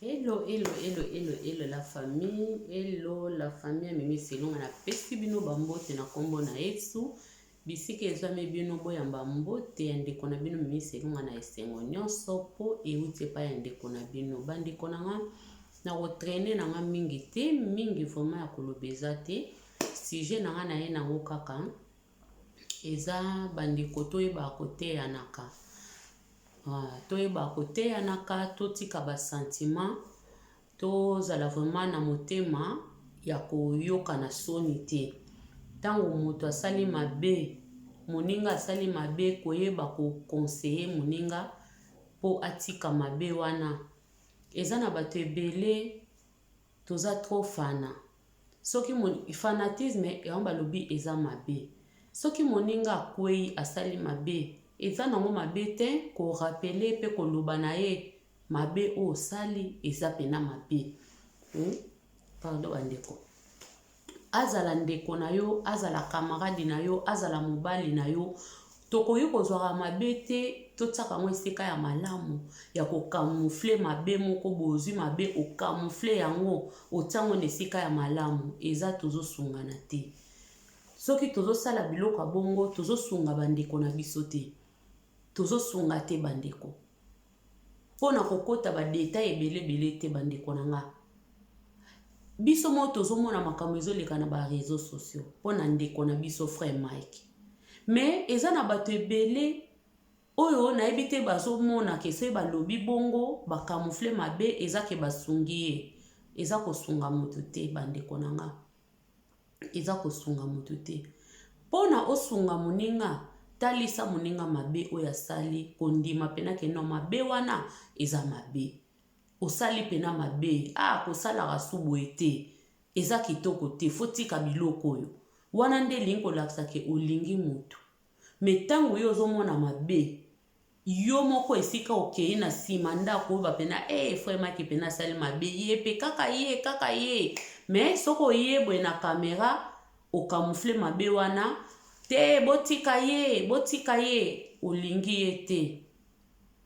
Hello, hello, hello, hello, hello la famille. Hello la famille. Mimi selon na pesi bino bambote na kombo na Yesu. Bisike ezame bino boya bambote ya ndeko na bino mimi selon na esengo nyonso po euti pa ya ndeko na bino. Bandeko na nga na retraîner na nga mingi te, mingi vraiment ya kolobeza te. Sujet na nga na ye nango kaka eza bandeko toyeba kote ya naka. Toyeba kote ya naka totika ba sentiment tozala vraiment na motema ya koyoka na soni te. Tango moto asali mabe, moninga asali mabe koyeba ko conseiller moninga po atika mabe wana. Eza na bato ebele toza trop fana. Soki fanatisme yamba lobi eza mabe. Soki moninga akwei asali mabe, eza nango mabe te ko rappeler pe ko loba na ye mabe o sali eza pena mabe. Pardon bandeko. Azala ndeko na yo, azala camarade na yo, azala mobali na yo, tokoyi kozwaka mabe te, totsaka ngo esika ya malamu ya ko camoufler mabe moko bozwi mabe o camoufler yango otango na esika ya malamu eza tozo sungana te. Soki tozo sala biloko bongo tozo sunga bandeko na biso te. Tozo sunga te bandeko. Pona kokota ba detail ebele te bandeko na nga. Biso mo tozo mona makambo ezoleka na ba réseaux sociaux. Pona ndeko na biso frère Mike. Mais eza na bato ebele oyo na ebite bazo mona ke se ba lobi bongo ba camoufler mabe eza ke basungi ye. Eza ko sunga moto te bandeko na nga. Eza ko sunga moto te. Pona osunga moninga talisa moninga mabe oya sali kondima pena ke no mabe wana eza mabe. Osali pena mabe kosala rasubu ete eza kitoko te fotika biloko oyo. Wana nde linko laksa ke olingi mutu. Metango yo ozomona mabe yo moko esika okei na sima ndako ba pena frère Mike pena sali mabe ye pe kaka ye. Mais soko yebwe na kamera o camoufler mabe wana te botika ye olingi ye te.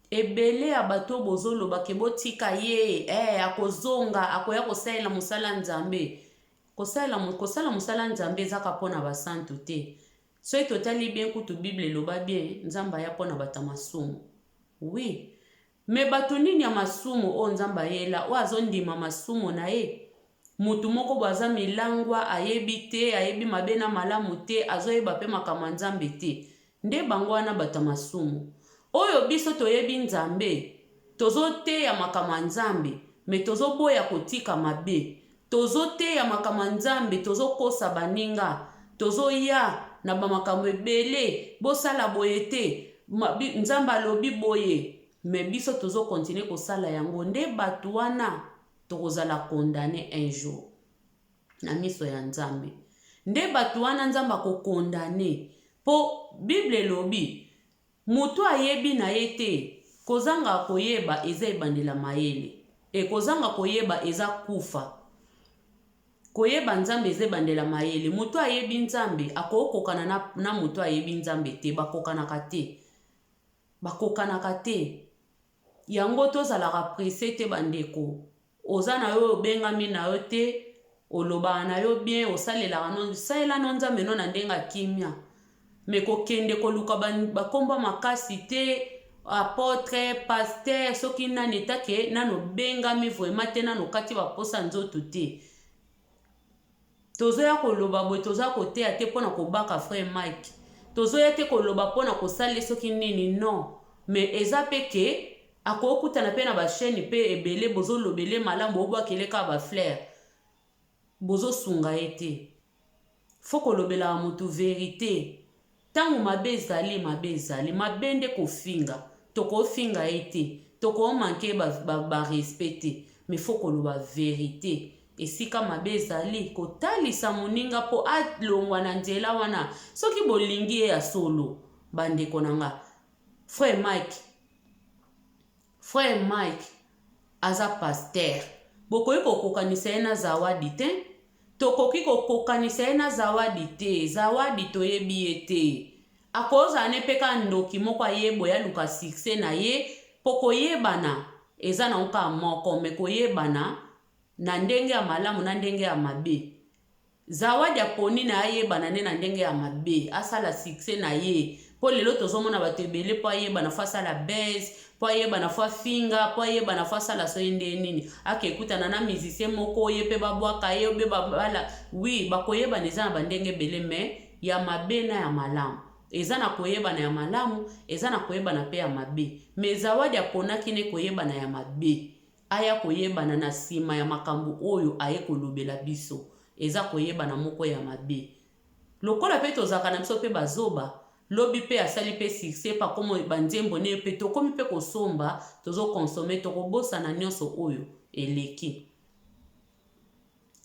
Ebele ya bato bozolo bake botika ye akozonga akoya kosalela musala nzambe. Kosala musala nzambe ezaka pona basantu te. Soki totali bien kutu Bible loba bien nzamba ya pona bata masumu. Oui. Me bato nini ya masumu o nzamba yela o azondima masumu na ye. Mutu moko baza milangwa ayebi te, ayebi mabe na malamu te, azoyeba pe makama nzambe te. Nde bango wana bata masumu. Oyo biso toyebi nzambe, tozo te ya makama nzambe, me tozo boya kotika mabe. Tozo te ya makama nzambe, tozo kosa baninga, tozo ya na ba makambo ebele, bosala boye te, nzamba lobi boye, me biso tozo continue kosala yango. Nde batu wana tokozala condamné un jour na miso ya nzambe. Nde batu wana nzamba ko condamné po Bible lobi mutu ayebi na ye te kozanga koyeba eza ebandela mayele kozanga koyeba eza kufa. Koyeba nzambe eza ebandela mayele. Mutu ayebi nzambe akokokana na mutu ayebi nzambe te, bakokanaka te. Yango tozalaka pressé te bandeko. Oza na yo bengami na yo te, oloba na yo bien, osalela no saela no nzambe no na ndenga kimia. Me kokende koluka bakomba makasi te, apôtre, pasteur, soki nani etake nano bengami vraiment te nano kati baposa nzoto te. Tozoya koloba boye toza koteya te pona kobaka frère Mike. Tozoya te koloba pona kosale soki nini non. Me eza peke akokutana pe na ba chaîne pe ebele bozo lobele malamu obwakeleka ba frère. Bozo sunga ete. Foko lobela mutu vérité. Tango mabe ezali mabe nde kofinga. Toko finga ete. Toko manke ba respecte. Me foko loba vérité. Esika mabe ezali kotalisa moninga po alongwa na nzela wana. Soki bolingi ya solo bandeko nanga. Frère Mike aza pasteur. Bokoyi kokokanisa ye na zawadi te. Tokoki kokokanisa ye na zawadi te. Zawadi toyebi ye te. Akoza ne peka ndoki moko ayebo ya luka succès na ye poko yebana eza na uka moko me koyebana na ndenge ya malamu na ndenge ya mabe. Zawadi aponi na ayebana ne na ndenge ya mabe asala succès na ye po lelo tozomona bato ebele po ayebana fo asala base po ayebana fo afinga po ayebana fo asala so nde nini akekutana na musicien moko ye mpe babwaka ye obe babala oui bakoyebana eza na bandenge ebele me ya mabe na ya malamu. Eza na koyebana ya malamu eza na koyebana mpe ya mabe me zawadi aponaki ne koyebana ya mabe aya koyebana na nsima ya makambo oyo aye kolobela biso eza koyebana moko ya mabe. Lokola pe tozaka na biso pe bazoba lobi pe asali pe succès pa komo banzembo ne pe tokomi pe kosomba tozo consommer tokobosa na nyonso oyo eleki.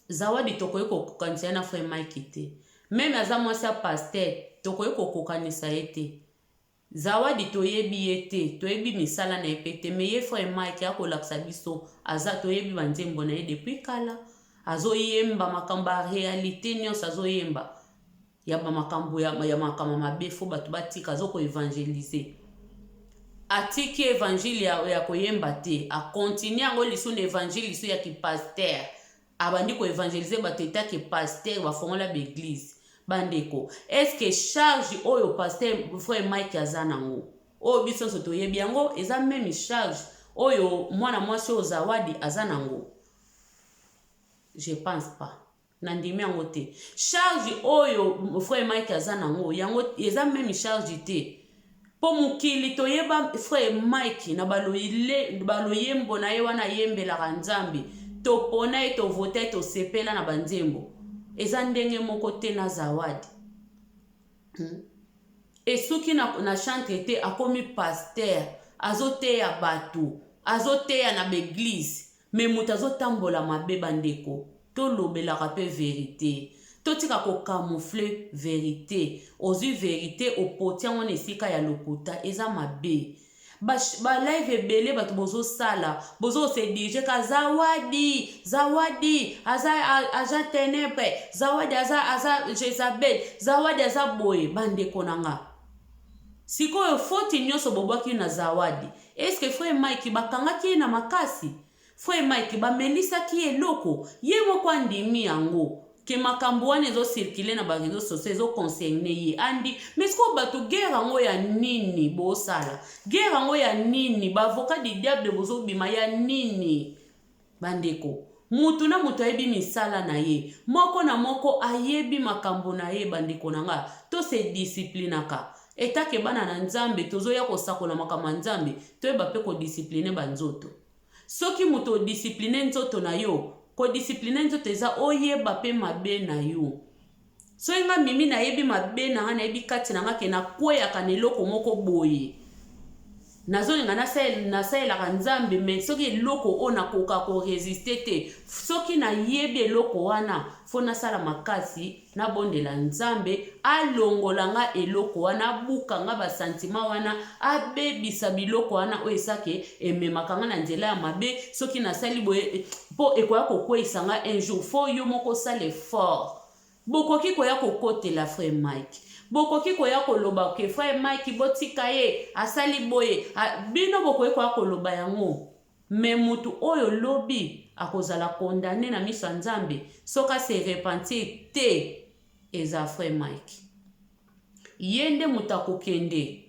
Zawadi tokoye kokokanisa na frère Mike te. Même aza mwasi ya pasteur tokoye kokokanisa ye te. Zawadi toyebi ye te, toyebi misala na ye pe te, me ye frère Mike akolakisa biso aza toyebi banzembo na ye depuis kala. Azo yemba makambo ya réalité nyonso azo yemba. Ya makambo ya makambo mabe fo bato batika azo ko évangéliser. Atiki évangile ya koyemba te, a continue yango liso na évangile liso ya ki pasteur. Abandi ko évangéliser bato etaki pasteur ba fongola ba église. Bandeko, est-ce que charge oyo pasteur frère Mike azanango? O biso so toyebi yango eza même charge oyo mwana mwasi o Zawadi azanango. Je pense pas. Nandimi yango te. Charge oyo frère Mike azanango yango eza même charge te. Po mukili toyeba frère Mike na baloyembo na ye wana yembela Nzambe. Topona e to voter to sepela na banzembo. Eza ndenge moko te na Zawadi. Esuki na chante te akomi pasteur, azoteya bato, azoteya na beglise, me mutu azotambola mabe bandeko, to lobelaka pe vérité. Totika ko camoufler vérité, ozwi vérité opotia ngone esika ya lokuta eza mabe. Ba live ebele bato bozo sala, bozo se dirige ka Zawadi, aza ténèbre, Zawadi aza Jezabel, Zawadi aza boye bandeko nanga. Sikoyo foti nyonso bobwaki na Zawadi. Est-ce que frère Mike bakangaki na makasi? Frère Mike bamelisaki eloko, ye moko andimi yango. Ke makambo wana ezo circuler na ba réseaux sociaux ezo concerner ye andi mais ko bato guerre ngo ya nini bo sala guerre ngo ya nini ba avocat du diable bozo bima ya nini bandeko mutu na mutu ayebi misala na ye moko na moko ayebi makambo na ye bandeko nanga to se disciplinaka etake bana na Nzambe tozo ya kosakola makambo Nzambe toyeba pe ko discipliner banzoto soki mutu discipliner nzoto na yo ko discipline nzoto eza oyeba pe mabe na yo. So inga mimi na yebi mabe na nga na yebi kati na nga ke na kweya ka neloko moko boye. Nazo nga na saela Nzambe me soki eloko ona koka ko résister te. Soki na yebi eloko wana fona sala makasi na bondela Nzambe alongola nga eloko wana buka nga ba sentiment wana abebisa biloko wana o esake ememaka nga na nzela ya mabe soki na sali boye po ekoya kokweyisa nga un jour fo yo moko sala effort bokoki koya kokotela frère Mike bokoki koya koloba ke frère Mike botika ye asali boye bino bokoki koya koloba yango me mutu oyo lobi akozala condamné na miso Nzambe soka se repentir te eza frère Mike yende mutako kende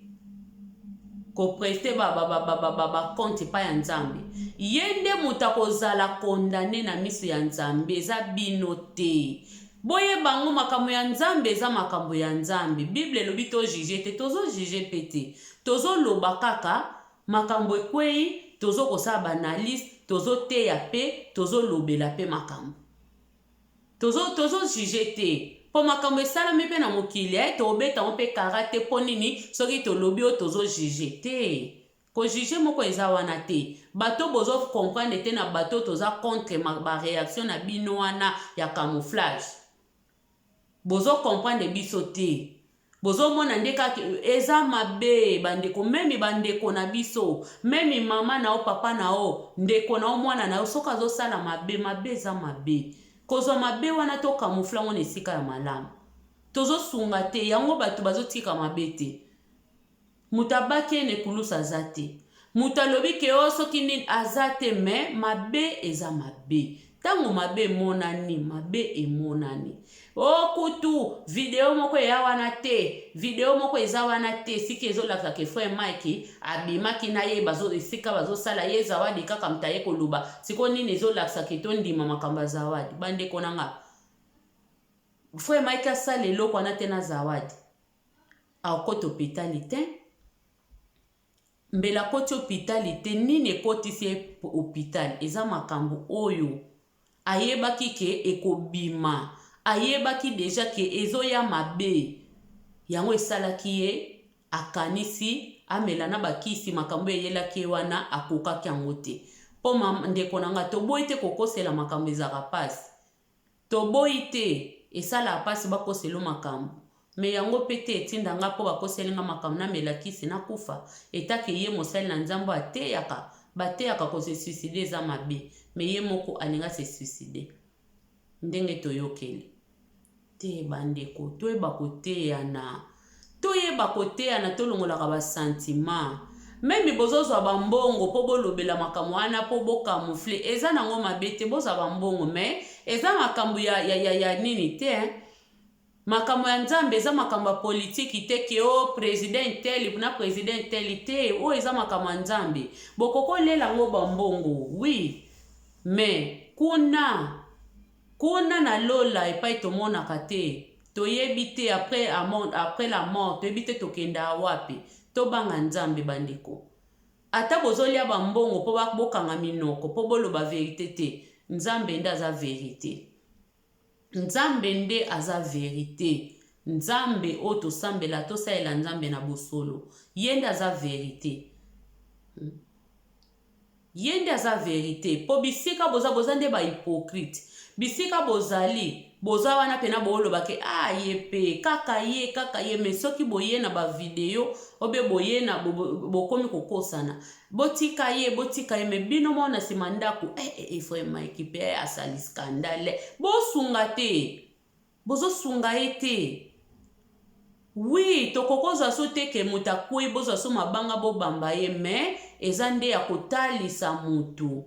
ko prester ba compte pa ya Nzambe yende mutako zala condamné na miso ya Nzambe eza bino te boye bango makambo ya Nzambe eza makambo ya Nzambe Bible lobi to juger te tozo juger pete tozo loba kaka makambo ekwei tozo kosaba analyse tozo teya pe tozo lobela pe makambo tozo juger te po makambo esala mepe na mokili to obeta mpe karate po nini soki to lobi o tozo juger te ko juger moko eza wana te bato bozo comprendre te na bato toza contre ba réaction na bino wana ya camouflage bozo comprendre biso te bozo mona ndeka eza mabe bandeko memi bandeko na biso memi mama na o papa na o ndeko na o mwana na o soka zo sala mabe eza mabe kozwa mabe wana to camouflage ngone esika ya malamu tozo sunga te yango bato bazo tika mabe te mutabaki ene kulusa zate Mutu alobi ke o soki nini aza te me mabe eza mabe. Tango mabe emonani, mabe emonani. O kutu video moko eya wana te, video moko eza wana te, siki ezolakisa ke Frère Mike abimaki na ye bazo esika bazosala ye Zawadi kaka mutaye koluba. Siko nini ezolakisa ke tondima makambo ya Zawadi. Bandeko nanga. Frère Mike asala eloko wana te na Zawadi. Akoti hôpitali te. Mbela koti hôpitali te, nini ekotisi ye hôpitali. Eza makambo oyo ayebaki ke ekobima. Ayebaki deja ke ezoya mabe. Yango esalaki ye akanisi amela na bakisi makambo eyelaki wana akokaki yango te. Po ndeko nanga toboyi te kokosela makambo ezaka pasi. Toboyi te esala pasi bakoselo makambo. Me yango pete etinda nga po bakoselinga makambo na melakisi na kufa. Etake ye mosali na Nzambo ateyaka. Bateyaka ko se suicide eza mabe. Me ye moko alinga se suicide. Ndenge toyokeli. Te bandeko, toyeba koteyana. Toyeba koteyana tolongolaka ba sentiment. Memi bozozwa bambongo po bolobela makambo wana po bokamufle. Eza nango mabe te bozwa bambongo me eza makambo ya nini te makambo ya Nzambe eza makambo ya politiki te ke o president tel na president tel te o eza makambo ya Nzambe. Bokoko lela ngo bambongo, oui. Mais kuna na lola epai tomonaka te. Toyebi te après la mort, toyebi te tokenda wapi. Tobanga Nzambe bandeko. Ata bozolia bambongo po bokanga minoko po boloba verité te. Nzambe nde aza verité. Nzambe nde aza verité. Nzambe o tosambela tosalela Nzambe na bosolo. Yende aza verité. Yende aza verité. Po bisika boza nde ba hypocrite. Bisika bozali boza wana pena boloba ke yepe kaka ye me soki boye na ba video obe boye na bokomi kokosana. Botika ye me bino mona simandaku Frère Mike pe asali scandale. Bosunga te. Bozo sunga ete. Oui, tokokoza so te ke mutakui bozo so mabanga bo bamba ye me ezande ya kotalisa mutu.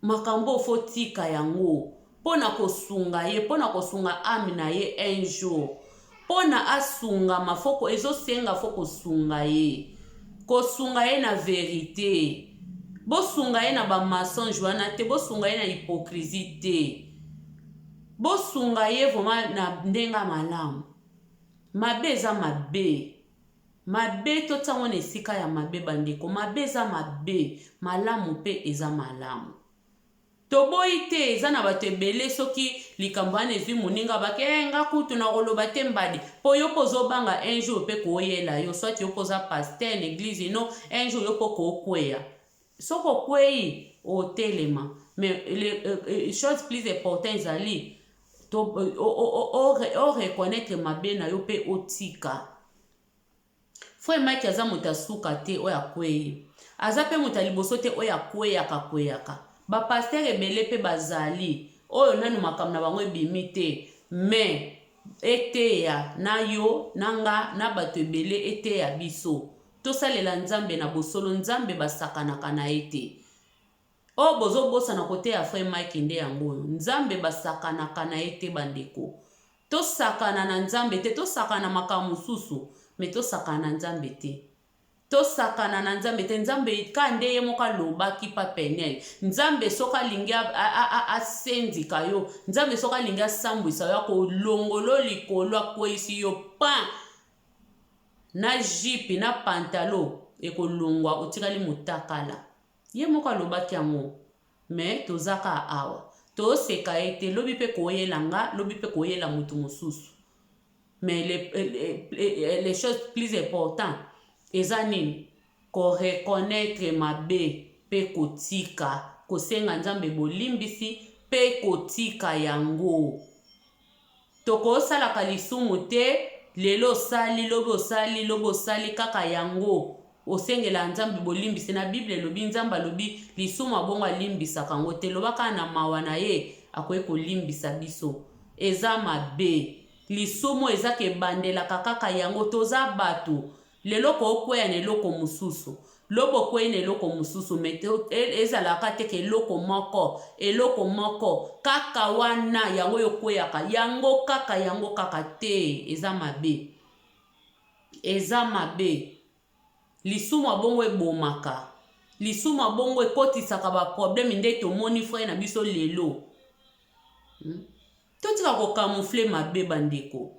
Makambo fotika yango. Pona kosunga ye, pona kosunga ami na ye un jour. Pona asunga mafoko ezo senga foko sunga ye. Kosunga ye na verité. Bosunga ye na ba mensonge wana te, bosunga ye na hypocrisie te. Bosunga ye vraiment na ndenga malamu. Mabe eza mabe. Mabe to tsango nesika ya mabe bandeko. Mabe eza mabe. Malamu pe eza malamu. Toboyi te eza na bato ebele soki likambo wana ezwi moninga bake nga kutu na koloba te mbadi po yo pozobanga un jour pe koyela yo soit yo poza pasteur l'église no un jour yo po kokweya soko kweyi otelema mais les choses plus importantes ezali to o reconnaître mabe na yo pe otika. Frère Mike aza moto asuka te oya kweyi aza pe moto liboso te oya kweyaka. Ba pasteur ebele pe bazali oyo nanu makambo na bango ebimi te mais eteya na yo nanga na bato ebele eteya biso tosalela Nzambe na bosolo Nzambe basakanaka na ete o bozo bosa na kote ya Frère Mike nde yango Nzambe basakanaka na ete bandeko tosakana na Nzambe te tosakana makambo susu mais tosakana na Nzambe te. Tosakana na Nzambe te Nzambe kande ye moka lobaki pa penel Nzambe soka lingia asendika yo Nzambe soka lingia sambwisa yo ko longolo likolo akwesi yo pa na jipe na pantalo ekolongwa otikali mutakala ye moka lobaki yango mais tozaka awa toseka ete lobi pe koyelanga lobi pe koyela mutu mosusu mais les choses plus importantes eza nini ko reconnaître mabe pe kotika kosenga Nzambe bolimbisi pe kotika yango toko salaka lisumu te lelo sali lobo sali kaka yango osengela Nzambe bolimbisi na Bible lobi Nzamba lobi lisumu abongo limbisa kango te lobaka na mawa na ye akoye kolimbisa biso eza mabe lisumu eza ke bandela kaka yango toza bato lelo ko okweya na eloko mususu loboko ene eloko mosusu me ezalaka te ke eloko moko kaka wana yango yokweyaka yango kaka te eza mabe lisumu abongo ebomaka lisumu abongo ekotisaka baproblème nde tomoni frère na biso lelo totika kokamufle mabe bandeko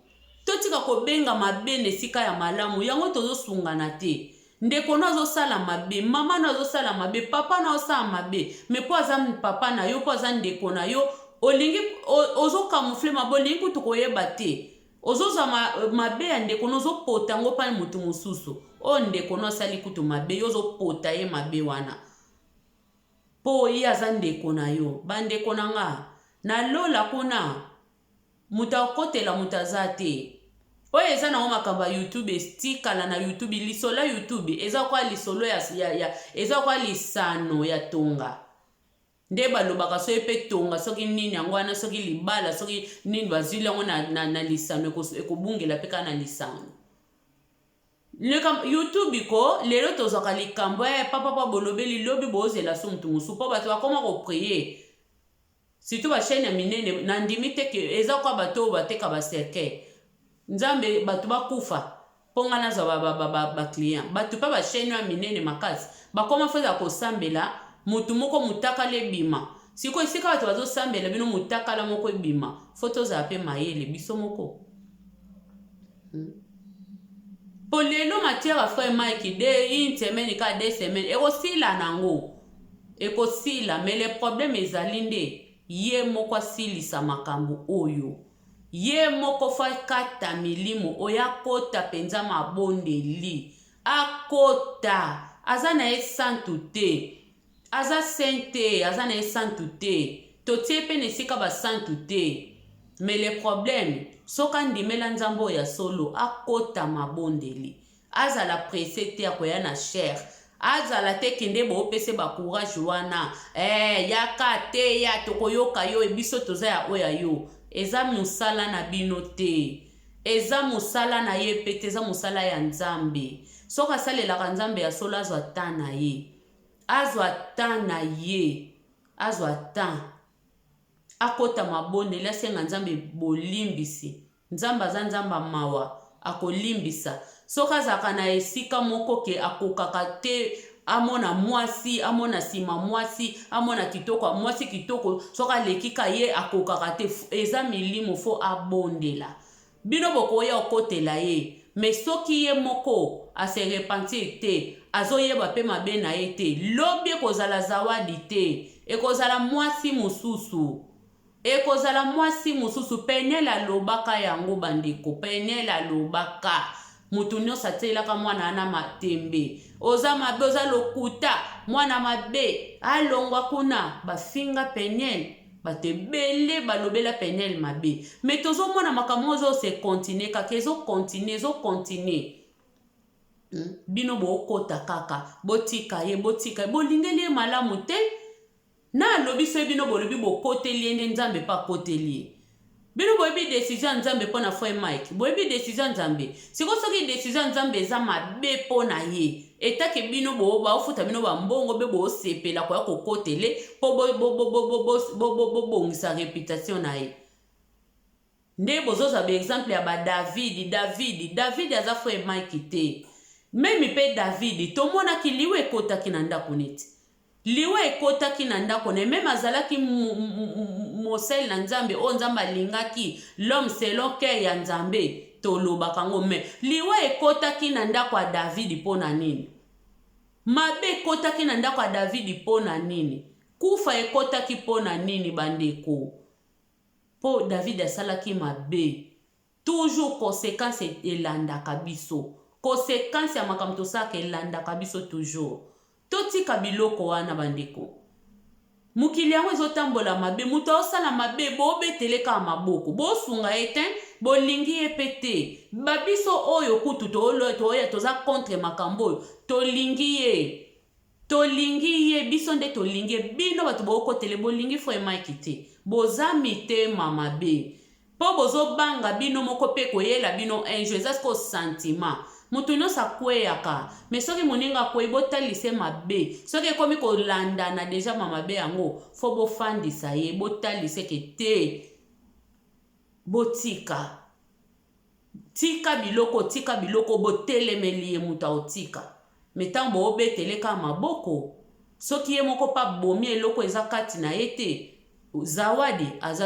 totika kobenga mabe na esika ya malamu yango tozosungana te ndeko na azosala mabe mama na azosala mabe papa na azosala mabe me po aza papa na yo po aza ndeko na yo olingi ozokamufle mabe olingi kutu koyeba te ozozwa mabe ya ndeko na ozopota yango mpani mutu mosusu o ndeko na asali kutu mabe yo ozopota ye mabe wana po ye aza ndeko na yo bandeko na nga nalola kuna mutu akotela mutu aza te oyo eza nango makambo ya youtube estikala na youtube lisolo ya youtube eza kwa lisolo eza kwa lisano ya tonga nde balobaka soki mpe tonga soki nini yango wana soki libala soki nini bazwili yango na lisano ekobungela mpe kaka na lisano youtube ko lelo tozwaka likambo ya papa bolobeli lobi bozela so mutu mosusu mpo bato bakoma koprie surtout bachaine ya minene na ndimi te ke eza kwa bato oyo bateka baserkei nzambe bato bakufa mpo nga nazwa baclient bato mpe bachaine ya minene makasi bakoma feza kosambela mutu moko mutakala ebima sikoyo esika bato bazosambela bino mutakala moko ebima fo tozala mpe mayele biso moko po lelo matière frère Mike de une semaine ka 2 semaines ekosila nango ekosila mais le problème ezali nde ye moko asilisa makambo oyo ye moko fa kata milimo oyo akota penza mabondeli akota aza na ye santu te aza sente aza na ye santu te totie mpe na esika basantu te mais le problème soki andimela nzambe oyo ya solo akota mabondeli azala presse te akoya na chere azala te kende boopese bacourage wana yaka te ya tokoyoka yo ebiso toza ya oya yo eza mosala na bino te eza mosala na ye mpe te eza mosala ya nzambe soki asalelaka nzambe ya solo azwa ta na ye azwa ta na ye azwa ta akota mabondeli asenga nzambe bolimbisi nzambe aza nzambe mawa akolimbisa soki azalaka na esika moko ke akokaka te amona mwasi amona nsima mwasi amona kitoko mwasi kitoko soki alekika ye akokaka te eza milimo fo abondela bino bokoya okotela ye me soki ye moko ase repentir te azoyeba mpe mabe na ye te lobi ekozala zawadi te ekozala mwasi mosusu ekozala mwasi mosusu penele alobaka yango bandeko penele alobaka mutu nyonso atelaka mwana ana matembe oza mabe oza lokuta mwana mabe alongwa kuna bafinga penele bato ebele balobela penele mabe me tozomona makambo oyo se continue kaka ezocontinue bino bookota kaka botika ye bolingeli ye malamu te na alobi so bino bolobi bokoteli ye nde nzambe mpe akoteli ye bino boyebi desizio ya nzambe mpo na frère Mike boyebi desizio ya nzambe siko soki desizio ya nzambe eza mabe mpo na ye etake bino baofuta bino bambongo mpe boosepela koya kokotele mpo bobongisa réputation na ye nde bozozwa baexemple ya David aza frère Mike te memi mpe David tomonaki liwe ekotaki na ndako neti liwe ekotaki na ndako ne meme azalaki mosel na nzambe oyo nzambe alingaki l'homme selon cœur ya nzambe tolobaka ngo me liwe ekotaki na ndako ya David mpo na nini mabe ekotaki na ndako ya David mpo na nini kufa ekotaki mpo na nini bandeko mpo David asalaki mabe toujours conséquence elandaka biso conséquence ya makambo tosalaka elandaka biso toujours totika biloko wana bandeko mukili yango ezotambola mabe mutu aosala mabe bobeteleka maboko bosunga ye te bolingi ye mpe te babiso oyo kutu tooya toza contre makambo oyo tolingi ye biso nde tolingi ye bino bato bookotele bolingi frère Mike te boza mitema mabe mpo bozobanga bino moko mpe koyela bino enjo eza siko sentiment mutu nyonso akweyaka me soki moninga akwei botalise mabe soki ekomi kolandana deja mabe yango fo bofandisa ye botalise ke te botika tika biloko botelemeli ye mutu aotika me ntango boobeteleka maboko soki ye moko pa bomi eloko eza kati na ye te zawadi aza